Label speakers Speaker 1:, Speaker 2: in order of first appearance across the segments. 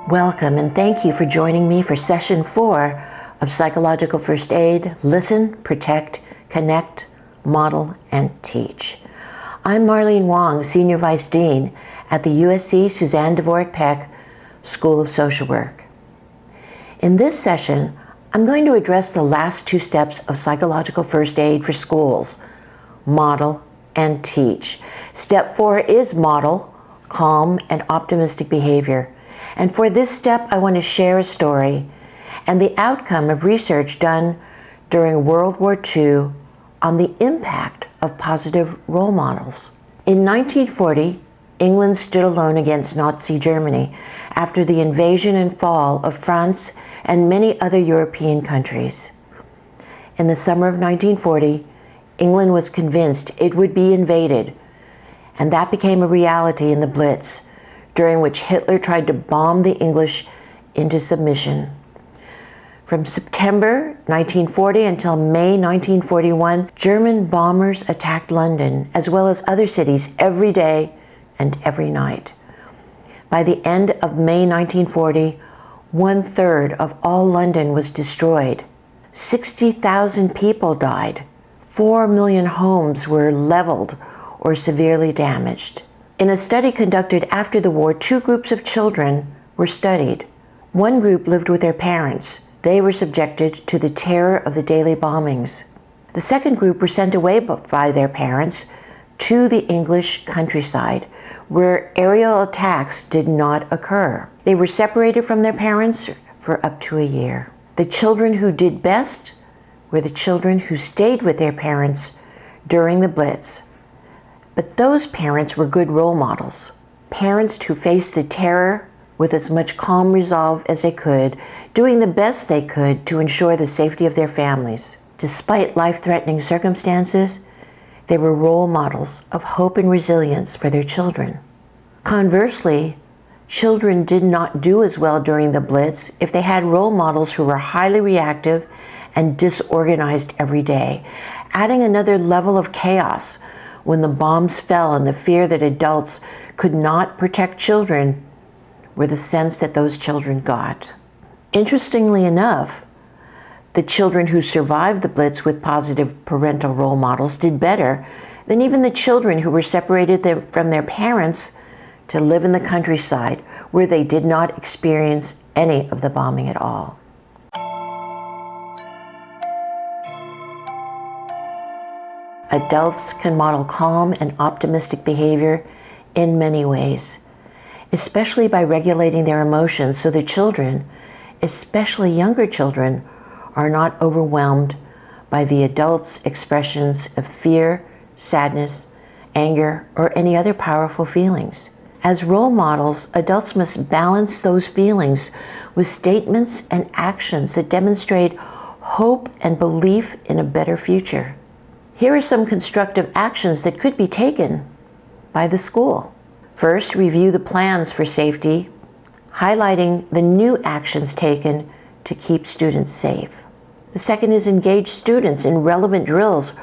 Speaker 1: Welcome and thank you for joining me for Session 4 of Psychological First Aid, Listen, Protect, Connect, Model, and Teach. I'm Marleen Wong, Senior Vice Dean at the USC Suzanne Dworak-Peck School of Social Work. In this session, I'm going to address the last two steps of Psychological First Aid for schools, Model and Teach. Step 4 is Model, Calm, and Optimistic Behavior. And for this step, I want to share a story and the outcome of research done during World War II on the impact of positive role models. In 1940, England stood alone against Nazi Germany after the invasion and fall of France and many other European countries. In the summer of 1940, England was convinced it would be invaded, and that became a reality in the Blitz, during which Hitler tried to bomb the English into submission. From September 1940 until May 1941, German bombers attacked London, as well as other cities, every day and every night. By the end of May 1940, 1/3 of all London was destroyed. 60,000 people died. 4 million homes were leveled or severely damaged. In a study conducted after the war, 2 groups of children were studied. One group lived with their parents. They were subjected to the terror of the daily bombings. The second group were sent away by their parents to the English countryside, where aerial attacks did not occur. They were separated from their parents for up to a year. The children who did best were the children who stayed with their parents during the Blitz. But those parents were good role models. Parents who faced the terror with as much calm resolve as they could, doing the best they could to ensure the safety of their families. Despite life-threatening circumstances, they were role models of hope and resilience for their children. Conversely, children did not do as well during the Blitz if they had role models who were highly reactive and disorganized every day, adding another level of chaos when the bombs fell, and the fear that adults could not protect children were the sense that those children got. Interestingly enough, the children who survived the Blitz with positive parental role models did better than even the children who were separated from their parents to live in the countryside, where they did not experience any of the bombing at all. Adults can model calm and optimistic behavior in many ways, especially by regulating their emotions so the children, especially younger children, are not overwhelmed by the adults' expressions of fear, sadness, anger, or any other powerful feelings. As role models, adults must balance those feelings with statements and actions that demonstrate hope and belief in a better future. Here are some constructive actions that could be taken by the school. First, review the plans for safety, highlighting the new actions taken to keep students safe. The second is engage students in relevant drills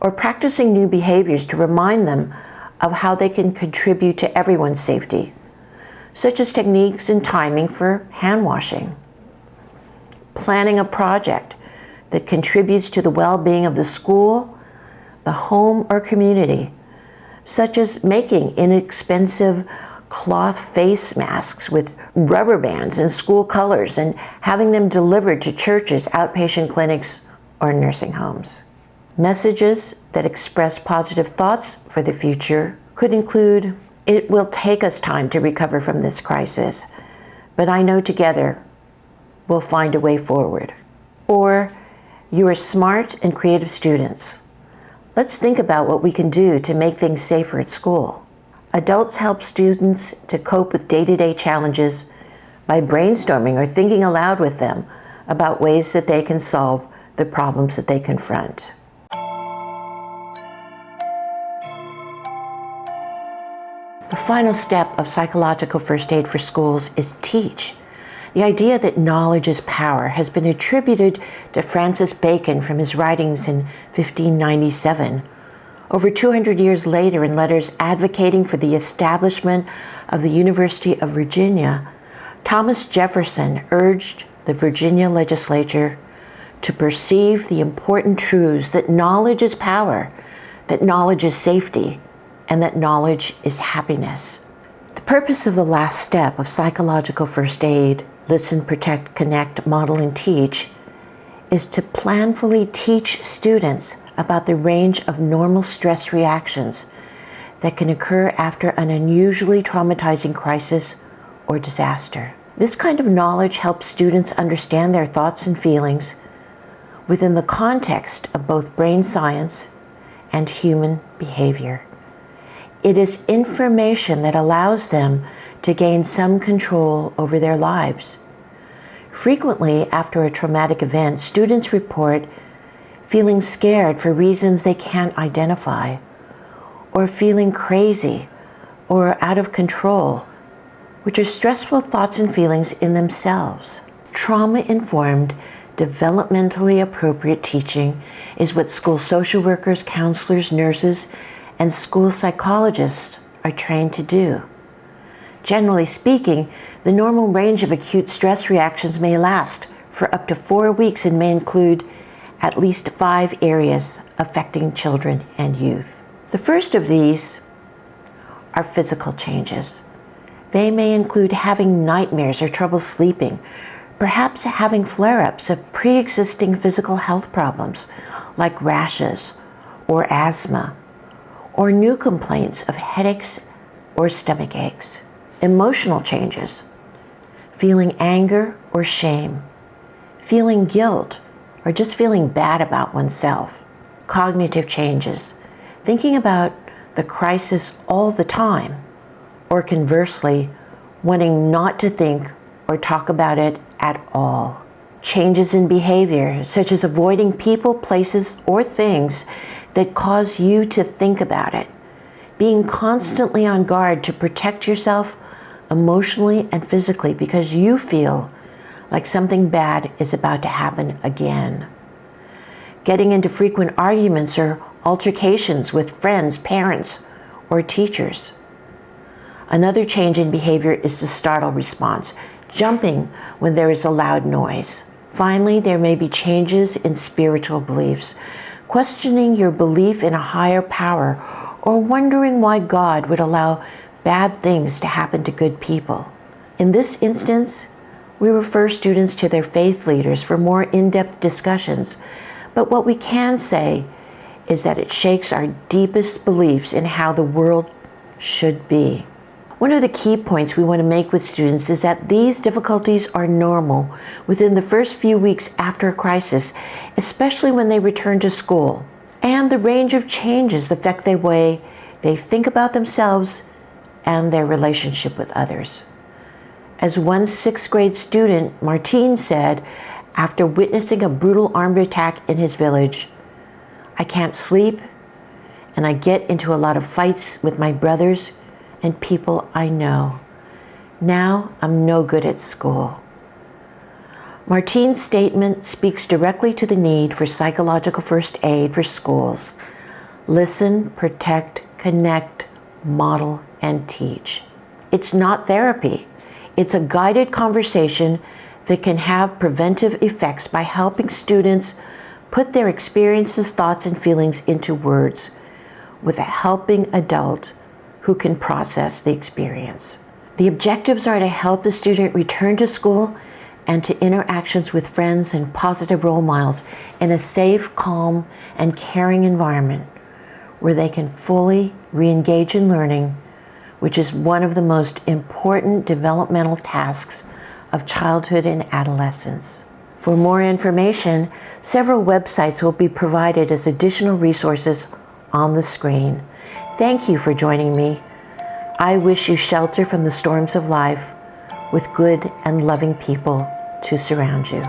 Speaker 1: or practicing new behaviors to remind them of how they can contribute to everyone's safety, such as techniques and timing for hand washing. Planning a project that contributes to the well-being of the school, the home, or community, such as making inexpensive cloth face masks with rubber bands and school colors and having them delivered to churches, outpatient clinics, or nursing homes. Messages that express positive thoughts for the future could include, "It will take us time to recover from this crisis, but I know together we'll find a way forward." Or, "You are smart and creative students. Let's think about what we can do to make things safer at school." Adults help students to cope with day-to-day challenges by brainstorming or thinking aloud with them about ways that they can solve the problems that they confront. The final step of psychological first aid for schools is teach. The idea that knowledge is power has been attributed to Francis Bacon from his writings in 1597. Over 200 years later, in letters advocating for the establishment of the University of Virginia, Thomas Jefferson urged the Virginia legislature to perceive the important truths that knowledge is power, that knowledge is safety, and that knowledge is happiness. The purpose of the last step of psychological first aid, listen, protect, connect, model, and teach, is to planfully teach students about the range of normal stress reactions that can occur after an unusually traumatizing crisis or disaster. This kind of knowledge helps students understand their thoughts and feelings within the context of both brain science and human behavior. It is information that allows them to gain some control over their lives. Frequently, after a traumatic event, students report feeling scared for reasons they can't identify, or feeling crazy or out of control, which are stressful thoughts and feelings in themselves. Trauma-informed, developmentally appropriate teaching is what school social workers, counselors, nurses, and school psychologists are trained to do. Generally speaking, the normal range of acute stress reactions may last for up to 4 weeks and may include at least 5 areas affecting children and youth. The first of these are physical changes. They may include having nightmares or trouble sleeping, perhaps having flare-ups of pre-existing physical health problems like rashes or asthma, or new complaints of headaches or stomach aches. Emotional changes, feeling anger or shame, feeling guilt, or just feeling bad about oneself. Cognitive changes, thinking about the crisis all the time, or conversely, wanting not to think or talk about it at all. Changes in behavior, such as avoiding people, places, or things that cause you to think about it. Being constantly on guard to protect yourself emotionally and physically because you feel like something bad is about to happen again. Getting into frequent arguments or altercations with friends, parents, or teachers. Another change in behavior is the startle response, jumping when there is a loud noise. Finally, there may be changes in spiritual beliefs, questioning your belief in a higher power or wondering why God would allow bad things to happen to good people. In this instance, we refer students to their faith leaders for more in-depth discussions, but what we can say is that it shakes our deepest beliefs in how the world should be. One of the key points we want to make with students is that these difficulties are normal within the first few weeks after a crisis, especially when they return to school. And the range of changes affect the way they think about themselves and their relationship with others. As one 6th grade student, Martin, said after witnessing a brutal armed attack in his village, "I can't sleep, and I get into a lot of fights with my brothers and people I know. Now I'm no good at school." Martin's statement speaks directly to the need for psychological first aid for schools. Listen, protect, connect, model, and teach. It's not therapy. It's a guided conversation that can have preventive effects by helping students put their experiences, thoughts, and feelings into words with a helping adult who can process the experience. The objectives are to help the student return to school and to interactions with friends and positive role models in a safe, calm, and caring environment where they can fully re-engage in learning, which is one of the most important developmental tasks of childhood and adolescence. For more information, several websites will be provided as additional resources on the screen. Thank you for joining me. I wish you shelter from the storms of life with good and loving people to surround you.